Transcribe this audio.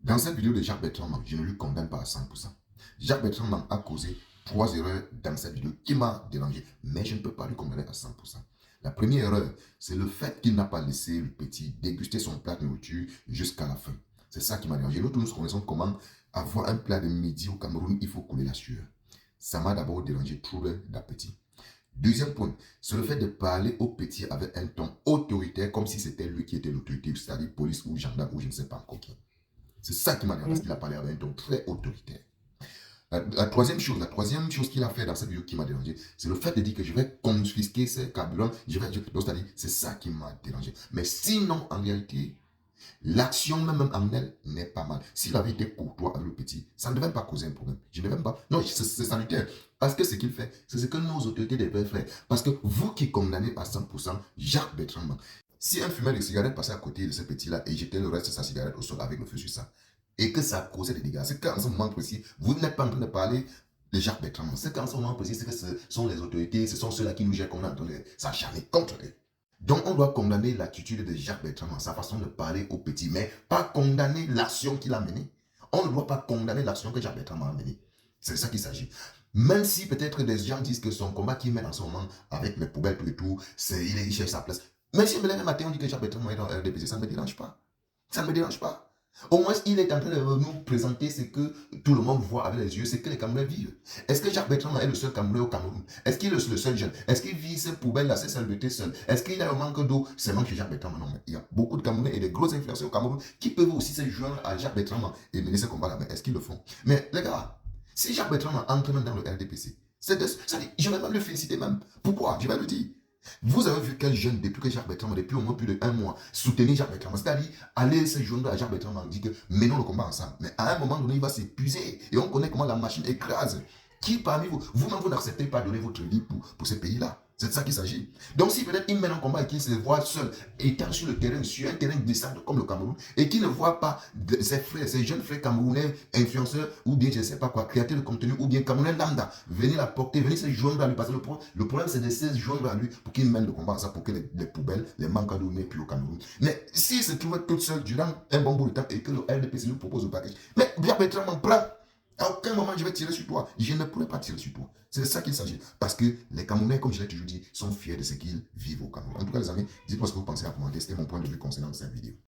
Dans cette vidéo de Jacques Bertrand, je ne lui condamne pas à 100%. Jacques Bertrand a causé 3 erreurs dans cette vidéo qui m'a dérangé, mais je ne peux pas lui condamner à 100%. La première erreur, c'est le fait qu'il n'a pas laissé le petit déguster son plat de nourriture jusqu'à la fin. C'est ça qui m'a dérangé. Nous tous nous connaissons comment avoir un plat de midi au Cameroun, il faut couler la sueur. Ça m'a d'abord dérangé, trouble d'appétit. Deuxième point, c'est le fait de parler au petit avec un ton autoritaire, comme si c'était lui qui était l'autorité, c'est-à-dire police ou gendarme ou je ne sais pas encore qui. C'est ça qui m'a dérangé, parce qu'il a parlé avec un ton très autoritaire. La troisième chose qu'il a fait dans cette vidéo qui m'a dérangé, c'est le fait de dire que je vais confisquer ces carburants. C'est-à-dire, c'est ça qui m'a dérangé. Mais sinon, en réalité, l'action même en elle n'est pas mal. S'il avait été courtois avec le petit, ça ne devait pas causer un problème. Je ne devais pas. Non, c'est sanitaire. Parce que ce qu'il fait, c'est ce que nos autorités devaient faire. Parce que vous qui condamnez à 100% Jacques Bertrand, si un fumeur de cigarette passait à côté de ce petit-là et jetait le reste de sa cigarette au sol avec le feu sur ça, et que ça causait des dégâts, c'est qu'en ce moment précis, vous n'êtes pas en train de parler de Jacques Bertrand. C'est qu'en ce moment précis, c'est que ce sont les autorités, ce sont ceux-là qui nous gèrent qu'on est en train de s'acharner contre eux. Donc, on doit condamner l'attitude de Jacques Bertrand, sa façon de parler au petit, mais pas condamner l'action qu'il a menée. On ne doit pas condamner l'action que Jacques Bertrand a menée. C'est ça qu'il s'agit. Même si peut-être des gens disent que son combat qu'il mène en ce moment avec les poubelles et tout, il cherche sa place. Mais si me lève le matin, on dit que Jacques Bertrand est dans le RDPC, ça ne me dérange pas. Ça ne me dérange pas. Au moins, il est en train de nous présenter ce que tout le monde voit avec les yeux, c'est que les Camerounais vivent. Est-ce que Jacques Bertrand est le seul Camerounais au Cameroun? Est-ce qu'il est le seul jeune? Est-ce qu'il vit ces poubelles-là, ces saletés seul? Est-ce qu'il y a un manque d'eau? C'est manque chez Jacques Bertrand. Non, mais il y a beaucoup de Camerounais et des gros influenceurs au Cameroun qui peuvent aussi se joindre à Jacques Bertrand et mener ce combat-là. Mais est-ce qu'ils le font? Mais les gars, si Jacques Bertrand entre même dans le RDPC, je vais même le féliciter même. Pourquoi? Je vais le dire. Vous avez vu quel jeune, depuis que Jacques Bertrand, depuis au moins plus de 1 mois, soutenir Jacques Bertrand. C'est-à-dire, aller se joindre à Jacques Bertrand, on dit que menons le combat ensemble. Mais à un moment donné, il va s'épuiser. Et on connaît comment la machine écrase. Qui parmi vous, vous-même, vous n'acceptez pas de donner votre vie pour ce pays-là? C'est de ça qu'il s'agit. Donc, si peut-être il mène un combat et qu'il se voit seul, étant sur le terrain, sur un terrain descendant comme le Cameroun, et qu'il ne voit pas ses frères, ses jeunes frères camerounais, influenceurs, ou bien je ne sais pas quoi, créateurs de contenu, ou bien camerounais lambda, venir la porter, venir se joindre à lui. Parce que le problème, c'est de se joindre à lui pour qu'il mène le combat, ça, pour que les poubelles, les manques d'eau n'aient plus au Cameroun. Mais s'il se trouve tout seul durant un bon bout de temps et que le RDPC lui propose le package, mais bien Bertrand prend. À aucun moment je vais tirer sur toi. Je ne pourrai pas tirer sur toi. C'est de ça qu'il s'agit. Parce que les Camerounais, comme je l'ai toujours dit, sont fiers de ce qu'ils vivent au Cameroun. En tout cas, les amis, dites-moi ce que vous pensez à commenter. C'était mon point de vue concernant cette vidéo.